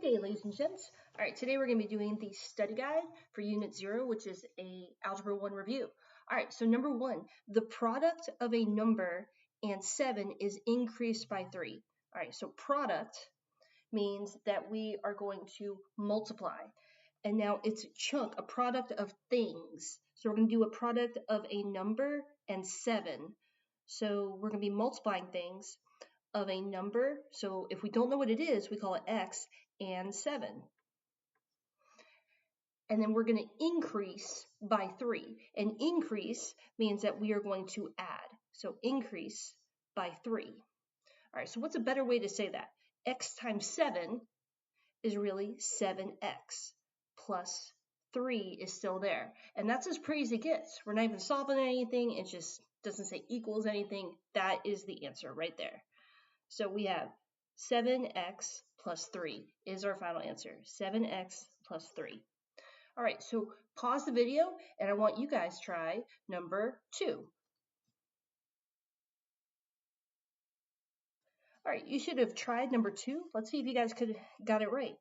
Good day, ladies and gents. All right, today we're going to be doing the study guide for Unit 0, which is a Algebra 1 review. All right, so number 1, the product of a number and 7 is increased by 3. All right, so product means that we are going to multiply. And now it's a chunk, a product of things. So we're going to do a product of a number and 7. So we're going to be multiplying things of a number. So if we don't know what it is, we call it x and 7. And then we're going to increase by 3. And increase means that we are going to add. So increase by 3. All right, so what's a better way to say that? X times 7 is really 7x plus 3 is still there. And that's as pretty as it gets. We're not even solving anything. It just doesn't say equals anything. That is the answer right there. So we have 7x plus 3 is our final answer. 7x plus 3. All right, so pause the video, and I want you guys to try number 2. All right, you should have tried number 2. Let's see if you guys got it right.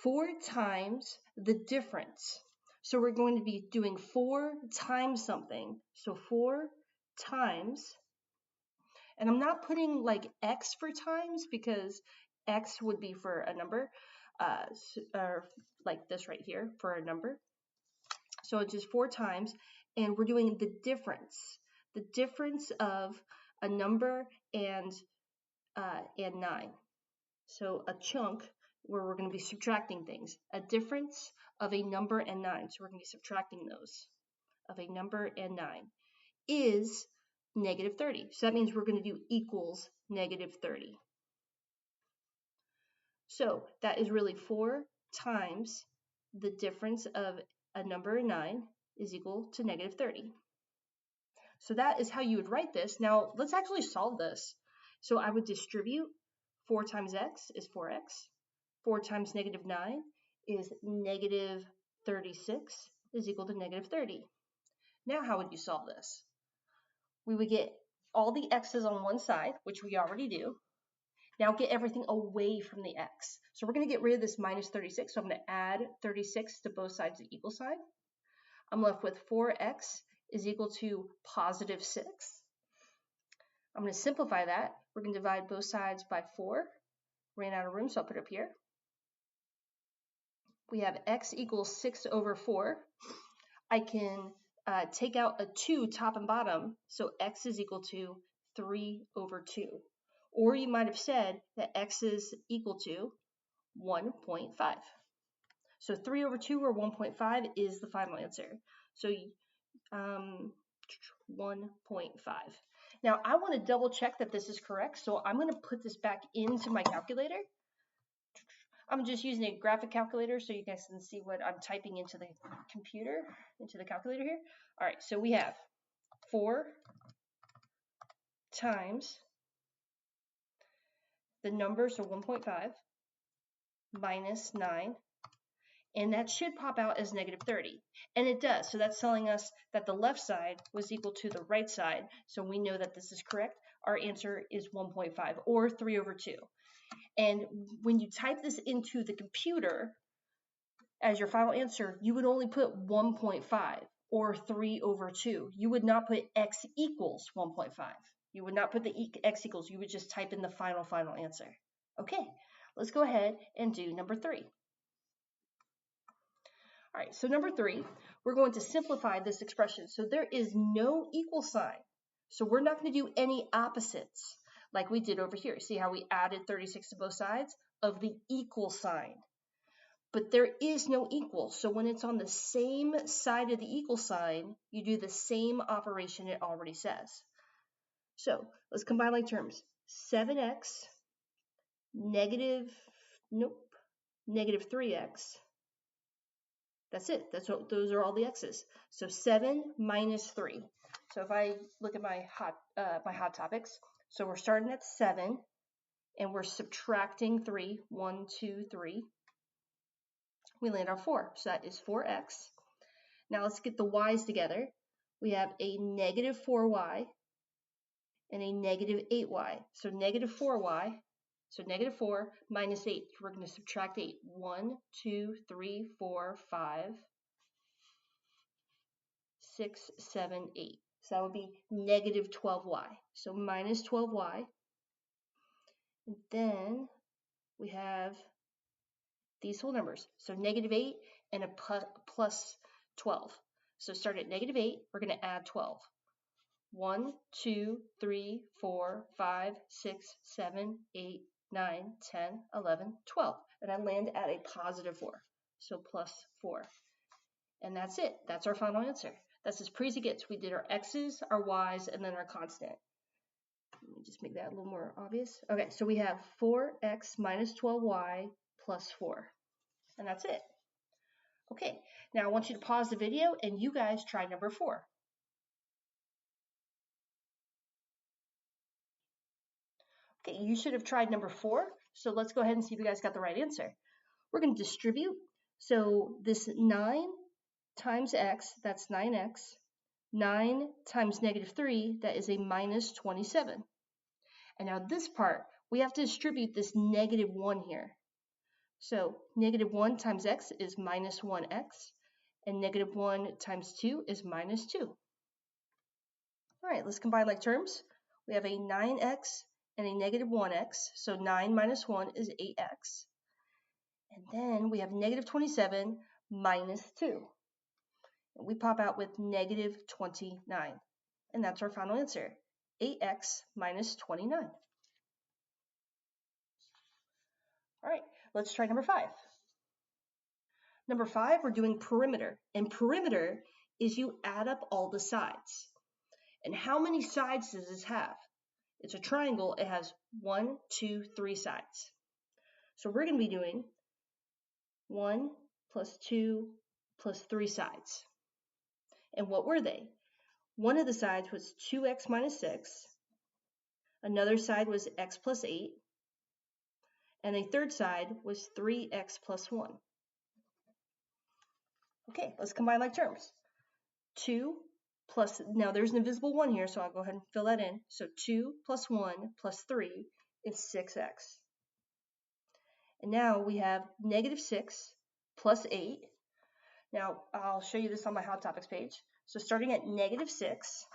4 times the difference. So we're going to be doing 4 times something. So 4 times, and I'm not putting like x for times because x would be for a number, or like this right here for a number. So it's just 4 times, and we're doing the difference of a number and 9. So a chunk where we're going to be subtracting things. A difference of a number and 9. So we're going to be subtracting those of a number and 9 is negative 30. So that means we're going to do equals negative 30. So that is really 4 times the difference of a number and 9 is equal to negative 30. So that is how you would write this. Now let's actually solve this. So I would distribute 4 times x is 4x. 4 times negative 9 is negative 36 is equal to negative 30. Now how would you solve this? We would get all the x's on one side, which we already do. Now get everything away from the x. So we're going to get rid of this minus 36. So I'm going to add 36 to both sides of the equal sign. I'm left with 4x is equal to positive 6. I'm going to simplify that. We're going to divide both sides by 4. Ran out of room, so I'll put it up here. We have x equals 6 over 4. I can take out a 2 top and bottom, so x is equal to 3 over 2. Or you might have said that x is equal to 1.5. So 3 over 2 or 1.5 is the final answer. So 1.5. Now I want to double check that this is correct, so I'm going to put this back into my calculator. I'm just using a graphic calculator so you guys can see what I'm typing into the computer, into the calculator here. All right, so we have 4 times the number, so 1.5, minus 9, and that should pop out as negative 30. And it does, so that's telling us that the left side was equal to the right side, so we know that this is correct. Our answer is 1.5, or 3 over 2. And when you type this into the computer as your final answer, you would only put 1.5 or 3 over 2. You would not put x equals 1.5. You would not put the x equals. You would just type in the final answer. Okay, let's go ahead and do number 3. All right, so number 3, we're going to simplify this expression. So there is no equal sign. So we're not going to do any opposites like we did over here. See how we added 36 to both sides of the equal sign. But there is no equal. So when it's on the same side of the equal sign, you do the same operation it already says. So let's combine like terms. 7x, negative 3x. That's it. Those are all the x's. So 7 minus 3. So if I look at my hot topics, so we're starting at 7 and we're subtracting 3. 1, 2, 3. We land on 4. So that is 4x. Now let's get the y's together. We have a negative 4y and a negative 8y. So negative 4y So negative 4 minus 8. We're going to subtract 8. 1, 2, 3, 4, 5, 6, 7, 8. So that would be negative 12y. So minus 12y. And then we have these whole numbers. So negative 8 and a plus 12. So start at negative 8. We're going to add 12. 1, 2, 3, 4, 5, 6, 7, 8, 9, 10, 11, 12. And I land at a positive 4. So plus 4. And that's it. That's our final answer. That's as pretty as it gets. We did our x's, our y's, and then our constant. Let me just make that a little more obvious. Okay, so we have 4x minus 12y plus 4. And that's it. Okay, now I want you to pause the video and you guys try number 4. Okay, you should have tried number 4. So let's go ahead and see if you guys got the right answer. We're going to distribute. So this 9 times x, that's 9x. 9 times negative 3, that is a minus 27. And now this part, we have to distribute this negative 1 here. So negative 1 times x is minus 1x. And negative 1 times 2 is minus 2. All right, let's combine like terms. We have a 9x and a negative 1x. So 9 minus 1 is 8x. And then we have negative 27 minus 2. And we pop out with negative 29. And that's our final answer, 8x minus 29. All right, let's try number 5. Number 5, we're doing perimeter. And perimeter is you add up all the sides. And how many sides does this have? It's a triangle. It has 1, 2, 3 sides. So we're going to be doing 1 plus 2 plus 3 sides. And what were they? One of the sides was 2x minus 6. Another side was x plus 8. And a third side was 3x plus 1. Okay, let's combine like terms. 2 plus, now there's an invisible 1 here, so I'll go ahead and fill that in. So 2 plus 1 plus 3 is 6x. And now we have negative 6 plus 8. Now, I'll show you this on my Hot Topics page. So starting at negative 6,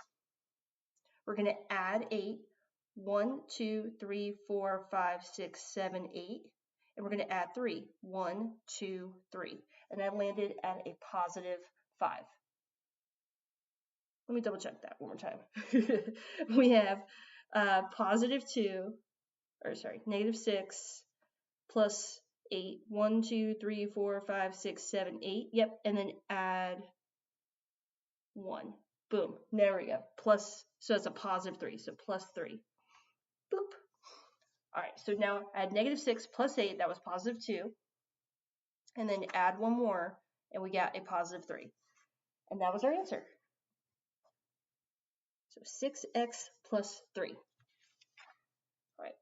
we're going to add 8. 1, 2, 3, 4, 5, 6, 7, 8. And we're going to add 3. 1, 2, 3. And I landed at a positive 5. Let me double check that one more time. We have positive 2, or sorry, negative 6 plus 8. 1, 2, 3, 4, 5, 6, 7, 8. Yep, and then add 1. Boom, there we go. Plus, so it's a positive 3, so plus 3. Boop. All right, so now add negative 6 plus 8, that was positive 2. And then add 1 more, and we got a positive 3. And that was our answer. So 6x plus 3. All right,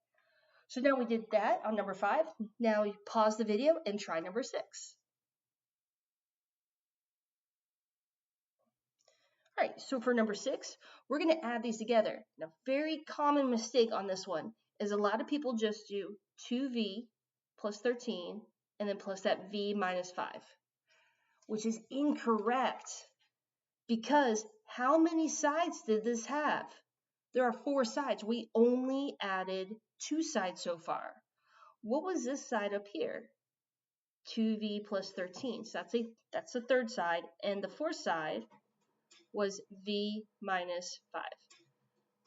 so now we did that on number 5. Now you pause the video and try number 6. All right, so for number 6, we're going to add these together. Now, very common mistake on this one is a lot of people just do 2v plus 13 and then plus that v minus 5, which is incorrect because how many sides did this have? There are 4 sides. We only added 2 sides so far. What was this side up here? 2v plus 13. So that's the third side, and the fourth side was v minus 5.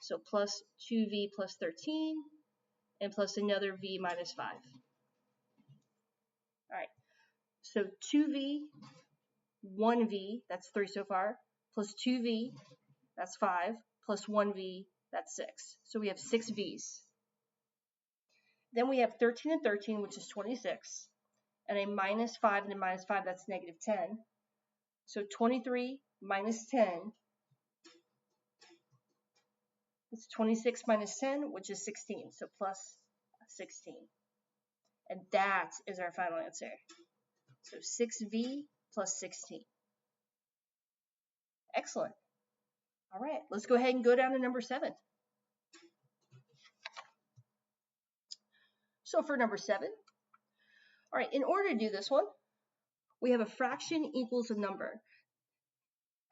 So plus 2v plus 13 and plus another v minus 5. All right, so 2v, 1v, that's 3 so far, plus 2v, that's 5, plus 1v, that's 6. So we have 6 v's. Then we have 13 and 13, which is 26, and a minus 5 and a minus 5, that's negative 10. So 23 minus 10, it's 26 minus 10, which is 16, so plus 16. And that is our final answer. So 6v plus 16. Excellent. All right, let's go ahead and go down to number 7. So for number 7, all right, in order to do this one, we have a fraction equals a number.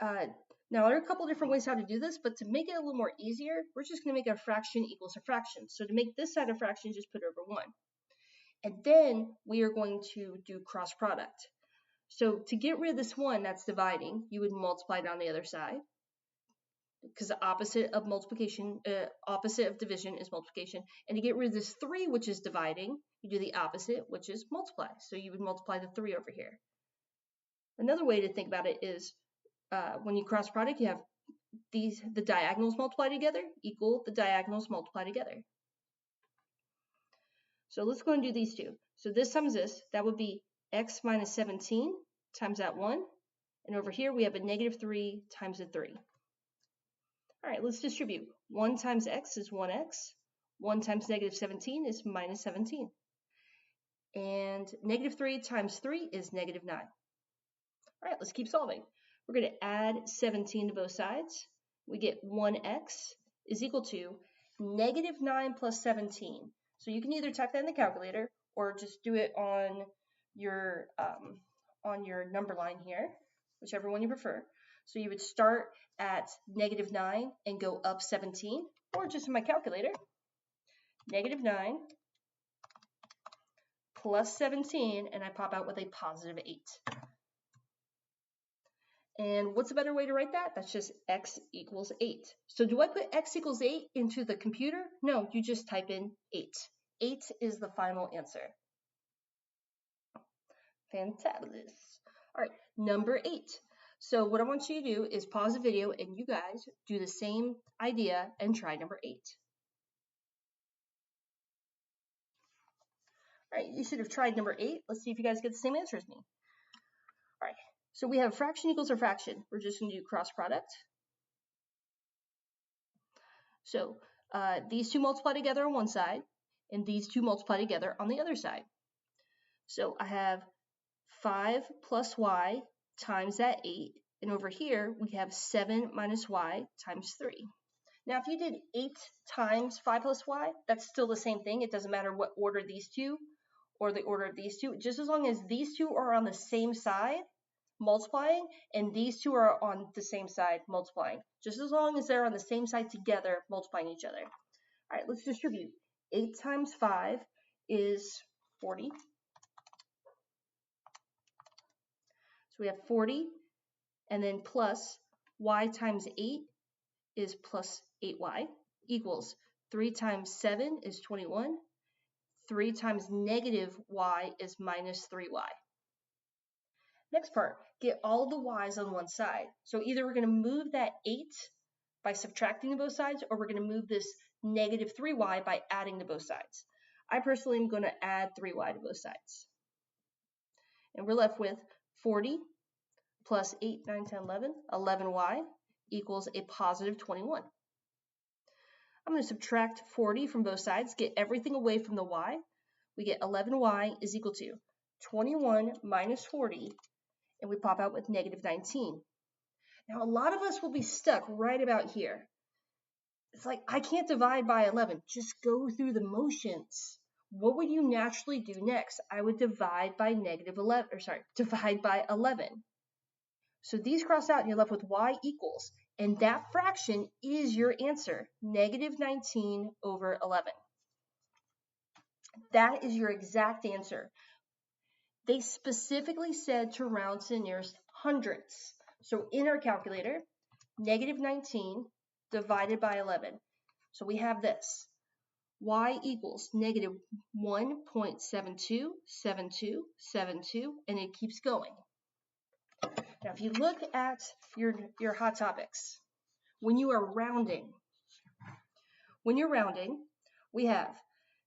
Now, there are a couple different ways how to do this, but to make it a little more easier, we're just going to make a fraction equals a fraction. So to make this side a fraction, just put over 1. And then we are going to do cross product. So to get rid of this 1 that's dividing, you would multiply it on the other side, because the opposite of division is multiplication. And to get rid of this 3, which is dividing, you do the opposite, which is multiply. So you would multiply the 3 over here. Another way to think about it is when you cross product, you have the diagonals multiply together equal the diagonals multiply together. So let's go and do these two. So this times this, that would be x minus 17 times that 1. And over here we have a negative 3 times a 3. All right, let's distribute. 1 times x is 1x. 1 times negative 17 is minus 17. And negative 3 times 3 is negative 9. All right, let's keep solving. We're going to add 17 to both sides. We get 1x is equal to negative 9 plus 17. So you can either type that in the calculator or just do it on your number line here, whichever one you prefer. So you would start at negative 9 and go up 17, or just in my calculator, negative 9 plus 17, and I pop out with a positive 8. And what's a better way to write that? That's just x equals 8. So do I put x equals 8 into the computer? No, you just type in 8. 8 is the final answer. Fantabulous. All right, number 8. So what I want you to do is pause the video and you guys do the same idea and try number 8. All right, you should have tried number 8. Let's see if you guys get the same answer as me. All right, so we have fraction equals a fraction. We're just going to do cross product. So these two multiply together on one side, and these two multiply together on the other side. So I have 5 plus y times that 8, and over here we have 7 minus y times 3. Now if you did 8 times 5 plus y, that's still the same thing. It doesn't matter what order these two or the order of these two, just as long as these two are on the same side multiplying and these two are on the same side multiplying. Just as long as they're on the same side together multiplying each other. All right, let's distribute. 8 times 5 is 40. So we have 40, and then plus y times 8 is plus 8y equals 3 times 7 is 21. 3 times negative y is minus 3y. Next part, get all the y's on one side. So either we're going to move that 8 by subtracting to both sides, or we're going to move this negative 3y by adding to both sides. I personally am going to add 3y to both sides. And we're left with 40 plus 8, 9, 10, 11, 11y equals a positive 21. I'm going to subtract 40 from both sides, get everything away from the y. We get 11y is equal to 21 minus 40, and we pop out with negative 19. Now, a lot of us will be stuck right about here. It's like, I can't divide by 11. Just go through the motions. What would you naturally do next? I would divide by divide by 11. So these cross out and you're left with y equals, and that fraction is your answer, negative 19 over 11. That is your exact answer. They specifically said to round to the nearest hundredths. So in our calculator, negative 19 divided by 11. So we have this. Y equals negative 1.727272, and it keeps going. Now, if you look at your hot topics, when you are rounding, we have,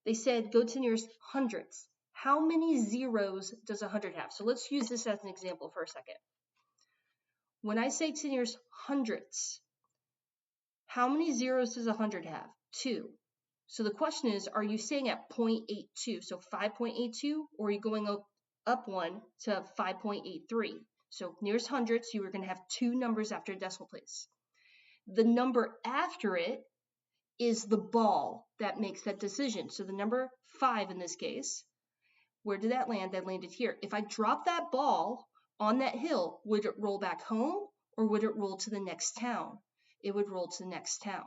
they said go to nearest hundredths. How many zeros does 100 have? So let's use this as an example for a second. When I say to nearest hundredths, how many zeros does 100 have? 2. So the question is, are you staying at 0.82, so 5.82, or are you going up one to 5.83? So nearest hundredths, you are going to have 2 numbers after a decimal place. The number after it is the ball that makes that decision. So the number 5 in this case, where did that land? That landed here. If I drop that ball on that hill, would it roll back home or would it roll to the next town? It would roll to the next town.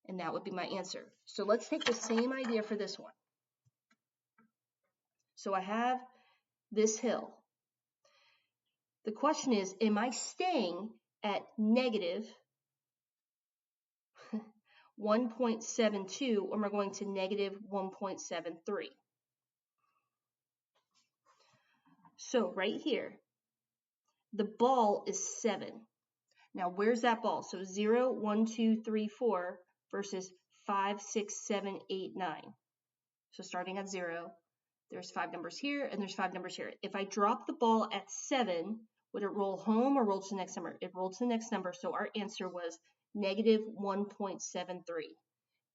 And that would be my answer. So let's take the same idea for this one. So I have this hill. The question is, am I staying at negative 1.72 or am I going to negative 1.73? So right here, the ball is 7. Now where's that ball? So 0, 1, 2, 3, 4 versus 5, 6, 7, 8, 9. So starting at 0, there's 5 numbers here and there's 5 numbers here. If I drop the ball at 7, would it roll home or roll to the next number? It rolled to the next number, so our answer was negative 1.73.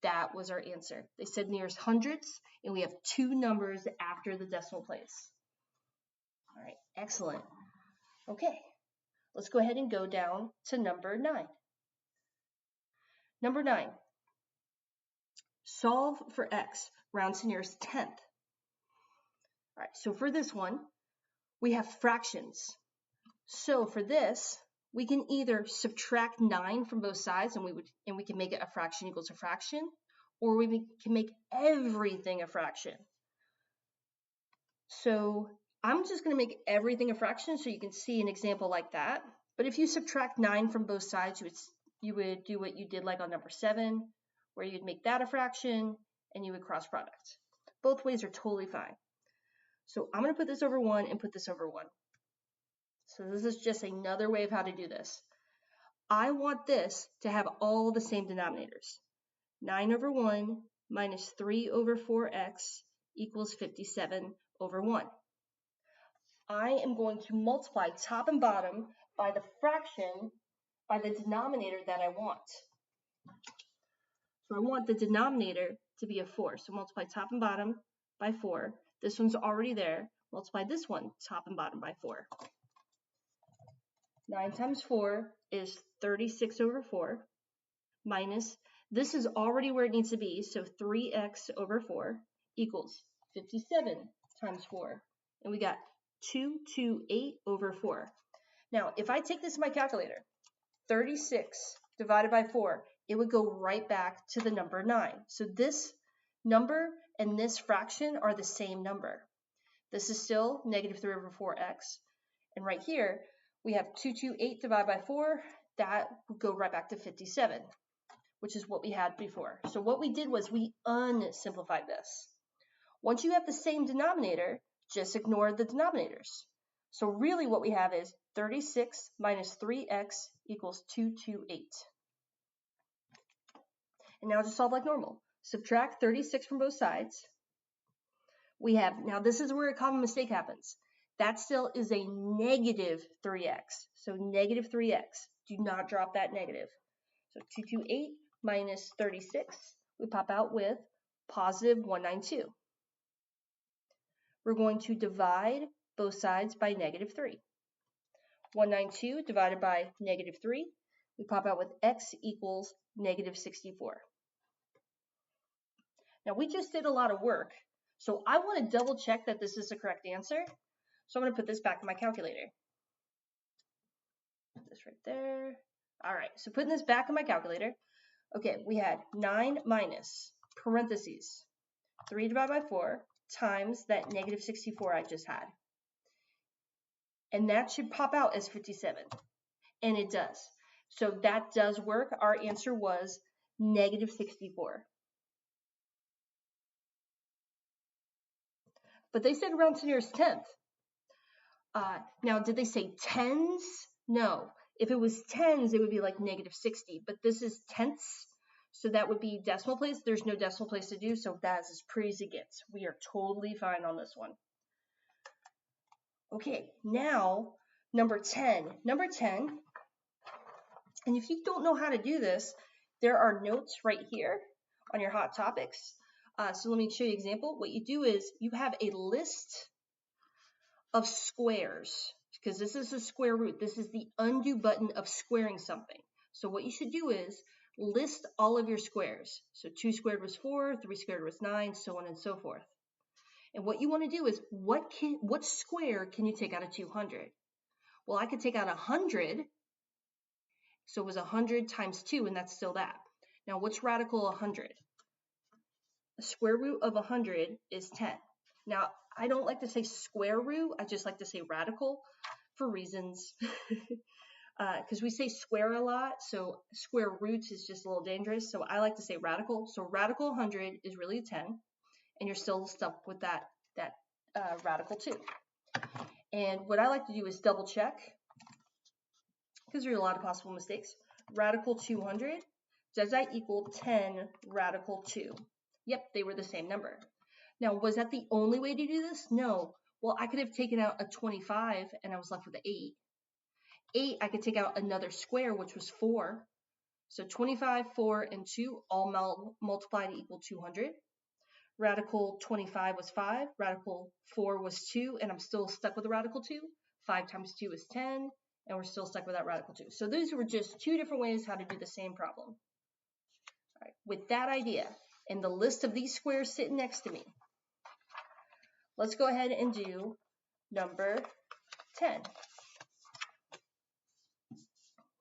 That was our answer. They said nearest hundredths, and we have 2 numbers after the decimal place. All right, excellent. Okay, let's go ahead and go down to number 9. Number 9, solve for x, round to nearest tenth. All right, so for this one, we have fractions. So for this, we can either subtract 9 from both sides and we can make it a fraction equals a fraction, or we can make everything a fraction. So I'm just going to make everything a fraction so you can see an example like that. But if you subtract 9 from both sides, you would do what you did like on number 7, where you'd make that a fraction and you would cross product. Both ways are totally fine. So I'm going to put this over 1 and put this over 1. So this is just another way of how to do this. I want this to have all the same denominators. 9 over 1 minus 3 over 4x equals 57 over 1. I am going to multiply top and bottom by the fraction, by the denominator that I want. So I want the denominator to be a 4. So multiply top and bottom by 4. This one's already there. Multiply this one, top and bottom, by 4. 9 times 4 is 36 over 4, minus, this is already where it needs to be, so 3x over 4 equals 57 times 4. And we got 228 over 4. Now, if I take this in my calculator, 36 divided by 4, it would go right back to the number 9. So this number and this fraction are the same number. This is still negative 3 over 4x. And right here, we have 228 divided by 4. That would go right back to 57, which is what we had before. So what we did was we unsimplified this. Once you have the same denominator, just ignore the denominators. So really what we have is 36 minus 3x equals 228. And now just solve like normal. Subtract 36 from both sides. We have, now this is where a common mistake happens. That still is a negative 3x. So negative 3x. Do not drop that negative. So 228 minus 36, we pop out with positive 192. We're going to divide both sides by negative 3. 192 divided by negative 3, we pop out with x equals negative 64. Now we just did a lot of work, so I want to double check that this is the correct answer. So I'm going to put this back in my calculator. Put this right there. All right, so putting this back in my calculator, okay, we had 9 minus, parentheses, 3 divided by 4 times that negative 64 I just had. And that should pop out as 57. And it does. So that does work. Our answer was negative 64. But they said round to nearest tenth. Now, did they say tens? No. If it was tens, it would be like negative 60. But this is tenths. So that would be decimal place. There's no decimal place to do, so that's as pretty as it gets. We are totally fine on this one. Okay, now number 10. Number 10, and if you don't know how to do this, there are notes right here on your hot topics. So let me show you an example. What you do is you have a list of squares, because this is a square root. This is the undo button of squaring something. So what you should do is list all of your squares. So 2 squared was 4, 3 squared was 9, so on and so forth. And what you want to do is, what square can you take out of 200? Well, I could take out 100, so it was 100 times 2, and that's still that. Now, what's radical 100? The square root of 100 is 10. Now, I don't like to say square root, I just like to say radical for reasons. Because we say square a lot, so square roots is just a little dangerous. So I like to say radical. So radical 100 is really a 10, and you're still stuck with that radical 2. And what I like to do is double check, because there are a lot of possible mistakes. Radical 200, does that equal 10 radical 2? Yep, they were the same number. Now, was that the only way to do this? No. Well, I could have taken out a 25, and I was left with an 8. 8, I could take out another square, which was 4. So 25, 4, and 2 all multiplied to equal 200. Radical 25 was 5. Radical 4 was 2, and I'm still stuck with the radical 2. 5 times 2 is 10, and we're still stuck with that radical 2. So those were just 2 different ways how to do the same problem. All right, with that idea and the list of these squares sitting next to me, let's go ahead and do number 10.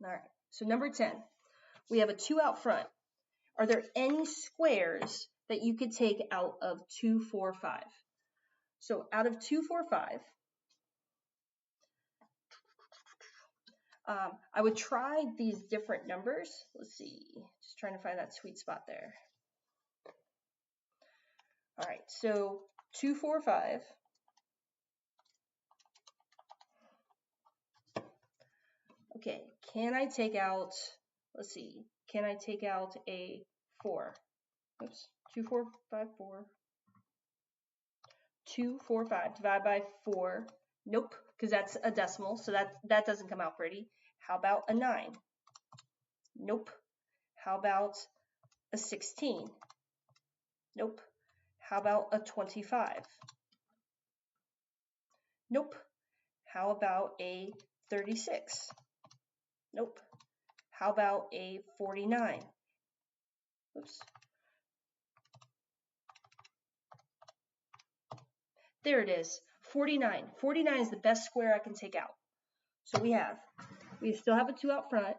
All right, so number 10, we have a 2 out front. Are there any squares that you could take out of 2, 4, 5? So out of 2, 4, 5, I would try these different numbers. Let's see, just trying to find that sweet spot there. All right, so 2, 4, 5. Okay, can I take out, let's see, can I take out a 4? Oops, 2, 4, 5, 4. 2, 4, 5, divide by 4. Nope, because that's a decimal, so that doesn't come out pretty. How about a 9? Nope. How about a 16? Nope. How about a 25? Nope. How about a 36? Nope. How about a 49? Oops. There it is, 49. 49 is the best square I can take out. So we still have a 2 out front.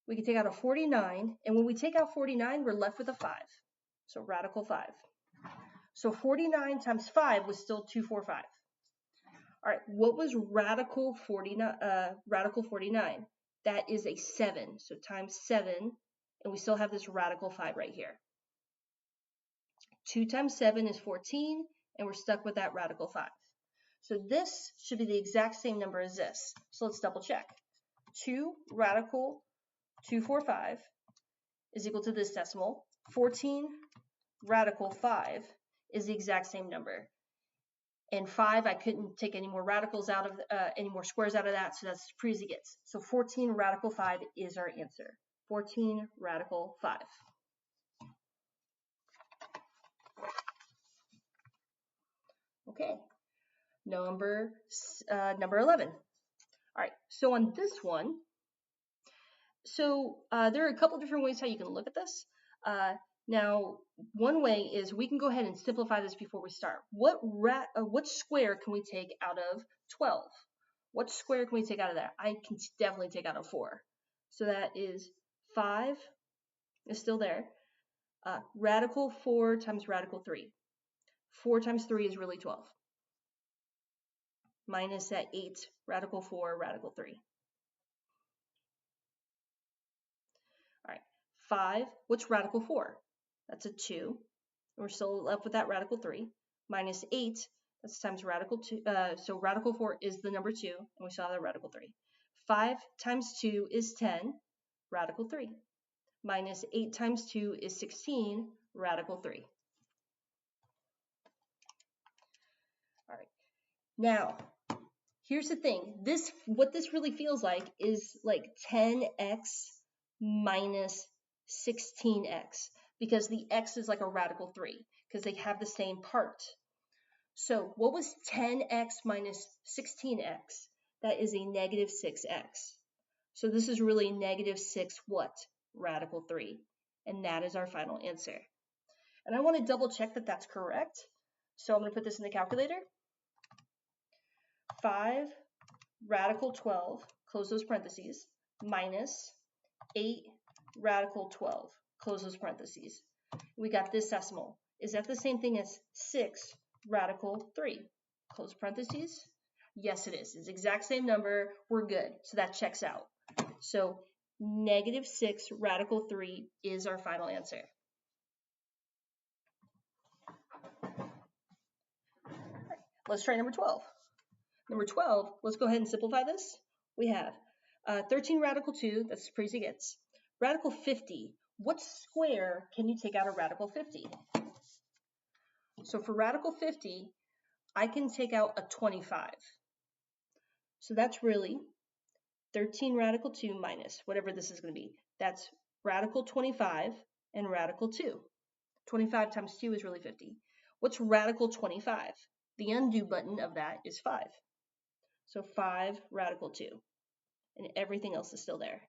We can take out a 49, and when we take out 49, we're left with a 5. So radical 5. So 49 times 5 was still 2, 4, 5. All right, what was radical 49? Radical 49. That is a 7. So times 7, and we still have this radical 5 right here. 2 times 7 is 14, and we're stuck with that radical 5. So this should be the exact same number as this. So let's double check. 2 radical 245 is equal to this decimal. 14 radical 5 is the exact same number. And 5, I couldn't take any more radicals out of, any more squares out of that, so that's as pretty as it gets. So 14 radical 5 is our answer. 14 radical 5. Okay, number 11. All right, so on this one, so there are a couple different ways how you can look at this. Now, one way is we can go ahead and simplify this before we start. What square can we take out of 12? What square can we take out of that? I can definitely take out a 4. So that is 5 is still there. Radical 4 times radical 3. 4 times 3 is really 12. Minus that 8, radical 4, radical 3. All right, 5, what's radical 4? That's a 2. We're still left with that radical 3. Minus 8, that's times radical 2. So radical 4 is the number 2, and we still have the radical 3. 5 times 2 is 10, radical 3. Minus 8 times 2 is 16, radical 3. All right. Now, here's the thing. What this really feels like is like 10x minus 16x, because the x is like a radical 3, because they have the same part. So what was 10x minus 16x? That is a negative 6x. So this is really -6 what? Radical 3. And that is our final answer. And I want to double check that that's correct. So I'm going to put this in the calculator. 5 radical 12, close those parentheses, minus 8 radical 12, close those parentheses. We got this decimal. Is that the same thing as 6 radical 3? Close parentheses. Yes, it is. It's the exact same number. We're good. So that checks out. So -6 radical 3 is our final answer. Right, let's try number 12. Number 12, let's go ahead and simplify this. We have 13 radical 2, that's as pretty as it gets. Radical 50, what square can you take out of radical 50? So for radical 50, I can take out a 25. So that's really 13 radical 2 minus whatever this is going to be. That's radical 25 and radical 2. 25 times 2 is really 50. What's radical 25? The undo button of that is 5. So 5 radical 2. And everything else is still there.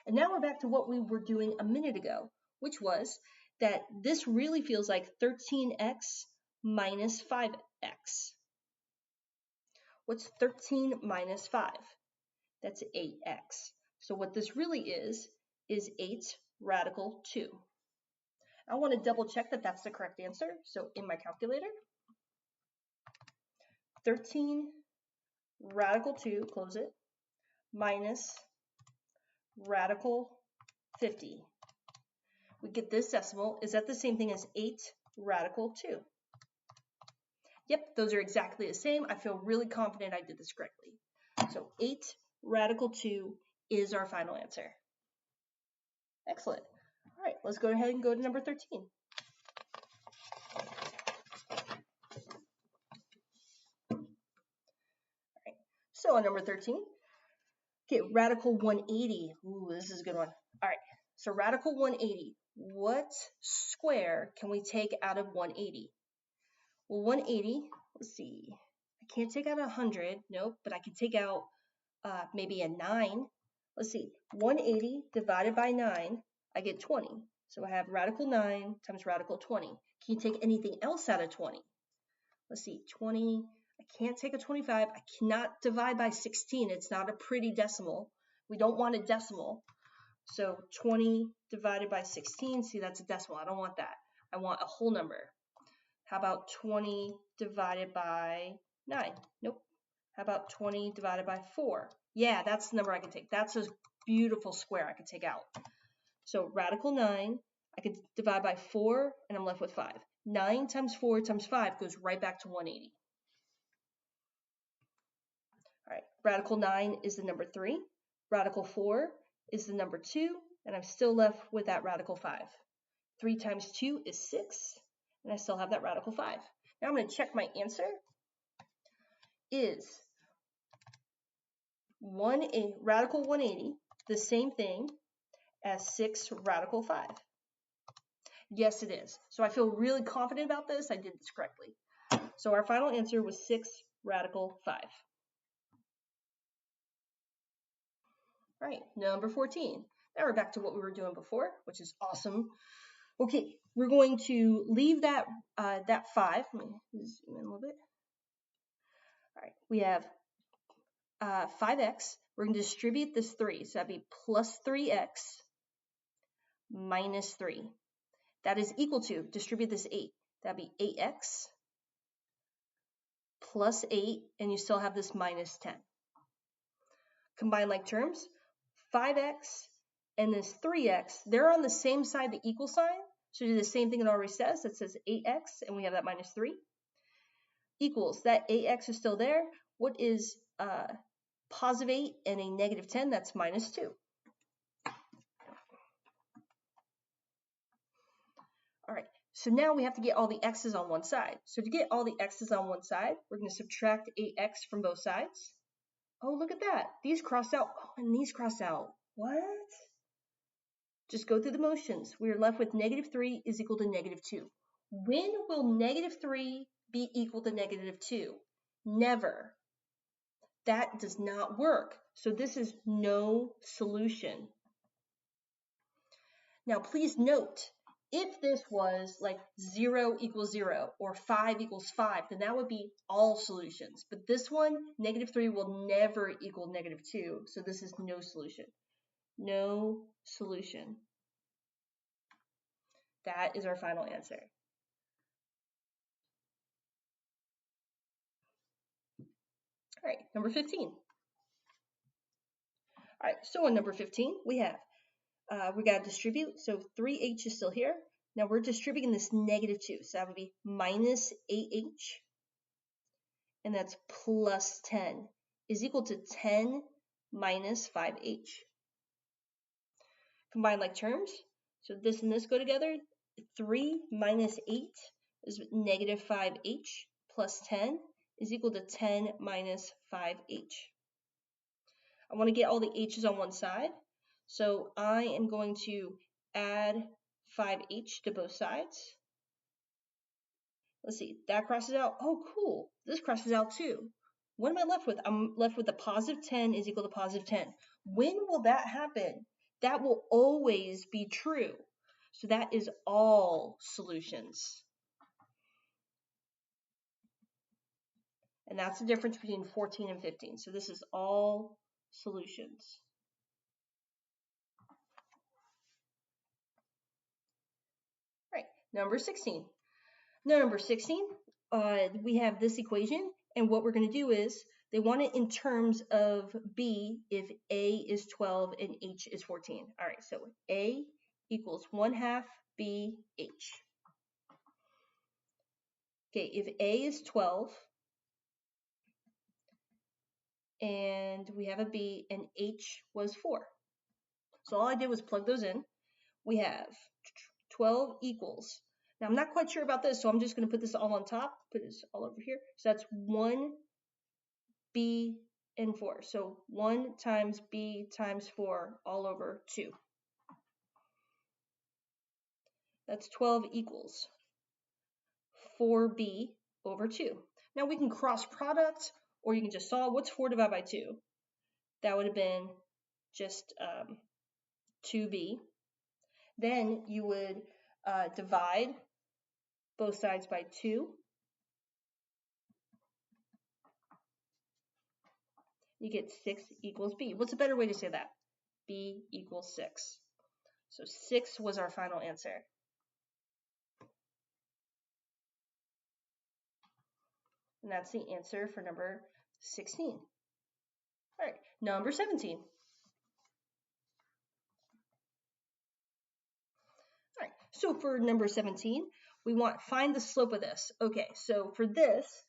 And now we're back to what we were doing a minute ago, which was that this really feels like 13x minus 5x. What's 13 minus 5? That's 8x. So what this really is 8 radical 2. I want to double check that that's the correct answer. So in my calculator, 13 radical 2, close it, minus radical 50. We get this decimal. Is that the same thing as 8 radical 2? Yep, those are exactly the same. I feel really confident I did this correctly. So 8 radical 2 is our final answer. Excellent. All right, let's go ahead and go to number 13. All right, so on number 13, okay, radical 180. Ooh, this is a good one. All right, so radical 180. What square can we take out of 180? Well, 180, let's see. I can't take out 100, nope, but I can take out maybe a 9. Let's see, 180 divided by 9, I get 20. So I have radical 9 times radical 20. Can you take anything else out of 20? Let's see, 20, I can't take a 25. I cannot divide by 16. It's not a pretty decimal. We don't want a decimal. So 20 divided by 16, see, that's a decimal. I don't want that. I want a whole number. How about 20 divided by 9? Nope. How about 20 divided by 4? Yeah, that's the number I can take. That's a beautiful square I can take out. So radical 9, I could divide by 4, and I'm left with 5. 9 times 4 times 5 goes right back to 180. All right, radical 9 is the number 3. Radical 4 is the number 2, and I'm still left with that radical 5. 3 times 2 is 6, and I still have that radical 5. Now I'm going to check my answer. Is radical 180 the same thing as 6 radical 5? Yes, it is. So I feel really confident about this. I did this correctly. So our final answer was 6 radical 5. All right, number 14. Now we're back to what we were doing before, which is awesome. Okay, we're going to leave that 5. Let me zoom in a little bit. All right, we have 5x. We're going to distribute this 3. So that'd be plus 3x minus 3. That is equal to, distribute this 8. That'd be 8x plus 8, and you still have this minus 10. Combine like terms, 5x and this 3x, they're on the same side, the equal sign. So do the same thing it already says. It says 8x, and we have that minus 3. Equals, that 8x is still there. What is positive 8 and a negative 10? That's minus 2. All right, so now we have to get all the x's on one side. So to get all the x's on one side, we're going to subtract 8x from both sides. Oh, look at that. These cross out. Oh, and these cross out. What? Just go through the motions. We are left with negative 3 is equal to negative 2. When will negative 3 be equal to negative 2? Never. That does not work. So this is no solution. Now, please note, if this was like 0 equals 0 or 5 equals 5, then that would be all solutions. But this one, -3 will never equal -2, so this is no solution. No solution. That is our final answer. All right, number 15. All right, so on number 15, we have, we got to distribute. So 3h is still here. Now we're distributing this -2. So that would be minus 8h. And that's plus 10 is equal to 10 minus 5h. Combine like terms. So this and this go together. 3 minus 8 is negative 5h plus 10 is equal to 10 minus 5h. I want to get all the h's on one side. So I am going to add 5h to both sides. Let's see, that crosses out. Oh, cool. This crosses out too. What am I left with? I'm left with a positive 10 is equal to positive 10. When will that happen? That will always be true. So that is all solutions. And that's the difference between 14 and 15. So this is all solutions. All right, number 16. Number 16, we have this equation, and what we're going to do is they want it in terms of b if a is 12 and h is 14. All right, so a equals 1/2 bh. Okay, if a is 12 and we have a b and h was 4. So all I did was plug those in. We have 12 equals. Now I'm not quite sure about this, so I'm just going to put this all on top, put this all over here. So that's 1 b and 4. So 1 times b times 4 all over 2. That's 12 equals 4b over 2. Now we can cross product, or you can just solve. What's 4 divided by 2? That would have been just 2b. Then you would divide both sides by 2. You get 6 equals b. What's a better way to say that? B equals 6. So 6 was our final answer. And that's the answer for number 16. All right, number 17. All right, so for number 17, we want find the slope of this. Okay, so for this,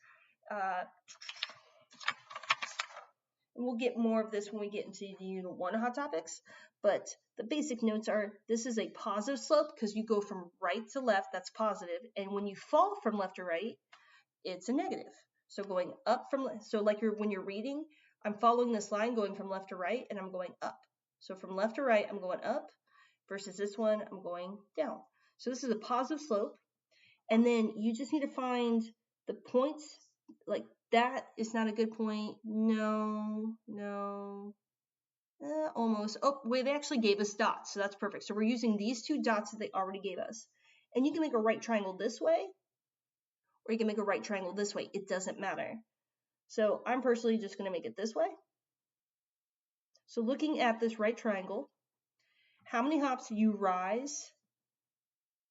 we'll get more of this when we get into the Unit 1 Hot Topics, but the basic notes are this is a positive slope because you go from right to left, that's positive, and when you fall from left to right, it's a negative. So going up from, so like when you're reading, I'm following this line going from left to right and I'm going up. So from left to right, I'm going up versus this one, I'm going down. So this is a positive slope. And then you just need to find the points, like that is not a good point. No, almost. Oh, wait, they actually gave us dots, so that's perfect. So we're using these 2 dots that they already gave us. And you can make a right triangle this way, or you can make a right triangle this way. It doesn't matter. So I'm personally just going to make it this way. So looking at this right triangle, how many hops do you rise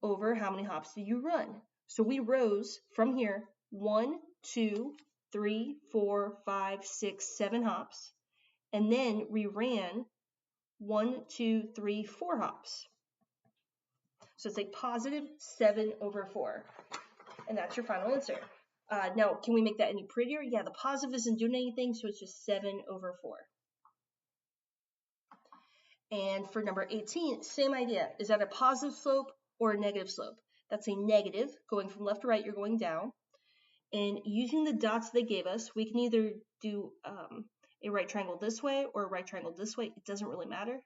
over how many hops do you run? So we rose from here 1, 2, 3, 4, 5, 6, 7 hops. And then we ran 1, 2, 3, 4 hops. So it's a positive 7 over 4. And that's your final answer. Now, can we make that any prettier? Yeah, the positive isn't doing anything, so it's just 7 over 4. And for number 18, same idea. Is that a positive slope or a negative slope? That's a negative. Going from left to right, you're going down. And using the dots they gave us, we can either do a right triangle this way or a right triangle this way. It doesn't really matter.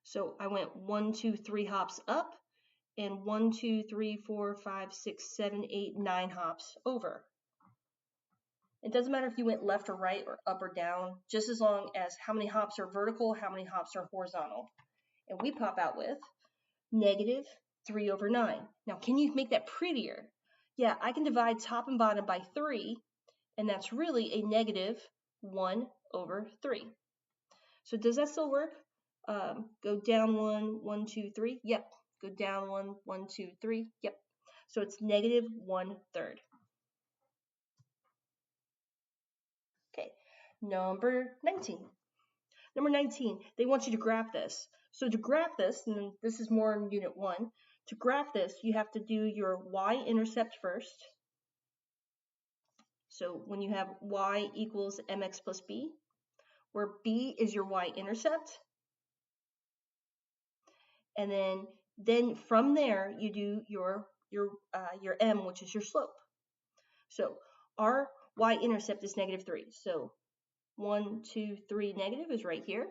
So I went 1, 2, 3 hops up, and 1, 2, 3, 4, 5, 6, 7, 8, 9 hops over. It doesn't matter if you went left or right or up or down, just as long as how many hops are vertical, how many hops are horizontal. And we pop out with negative 3 over 9. Now, can you make that prettier? Yeah, I can divide top and bottom by 3, and that's really a negative 1 over 3. So does that still work? Go down 1, 1, 2, 3. Yep. Go down 1, 1, 2, 3. Yep. So it's negative 1/3. Okay, number 19. Number 19, they want you to graph this. So to graph this, and this is more in Unit 1, to graph this, you have to do your y-intercept first. So when you have y equals mx plus b, where b is your y-intercept, and then from there you do your m, which is your slope. So our y-intercept is negative 3. So 1, 2, 3 negative is right here.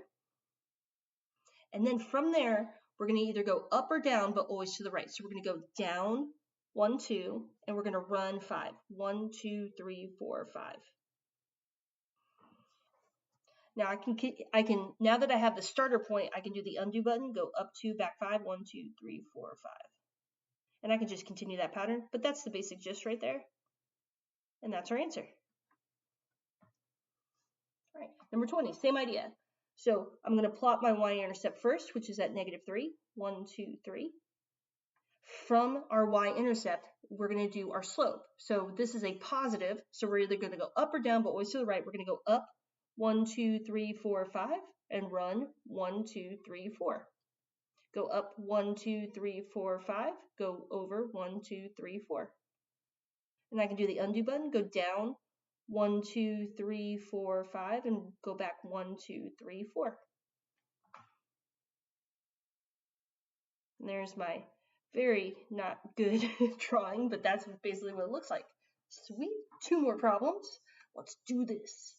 And then from there, we're going to either go up or down, but always to the right. So we're going to go down 1, 2, and we're going to run 5. 1, 2, 3, 4, 5. Now I can now that I have the starter point, I can do the undo button, go up 2, back 5, 1, 2, 3, 4, 5. And I can just continue that pattern, but that's the basic gist right there. And that's our answer. All right, number 20, same idea. So I'm going to plot my y-intercept first, which is at negative 3. 1, 2, 3. From our y-intercept, we're going to do our slope. So this is a positive, so we're either going to go up or down, but always to the right. We're going to go up 1, 2, 3, 4, 5, and run 1, 2, 3, 4. Go up 1, 2, 3, 4, 5, go over 1, 2, 3, 4. And I can do the undo button, go down 1, 2, 3, 4, 5, and go back 1, 2, 3, 4. And there's my very not good drawing, but that's basically what it looks like. Sweet, 2 more problems. Let's do this.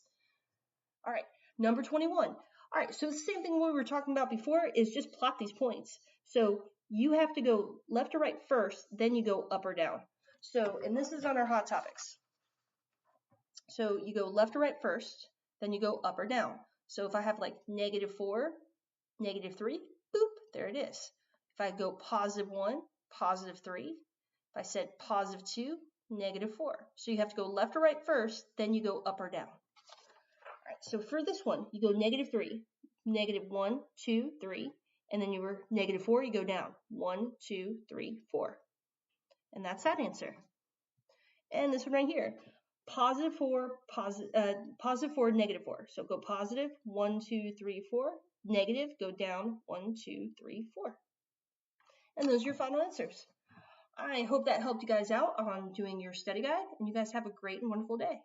All right, number 21. All right, so the same thing we were talking about before is just plot these points. So you have to go left or right first, then you go up or down. So, and this is on our hot topics. So you go left or right first, then you go up or down. So if I have like negative 4, negative 3, boop, there it is. If I go positive 1, positive 3, if I said positive 2, negative 4. So you have to go left or right first, then you go up or down. All right, so for this one, you go negative 3, negative 1, 2, 3, and then you were negative 4, you go down 1, 2, 3, 4. And that's that answer. And this one right here, positive 4, positive 4, negative 4. So go positive 1, 2, 3, 4, negative, go down 1, 2, 3, 4. And those are your final answers. I hope that helped you guys out on doing your study guide, and you guys have a great and wonderful day.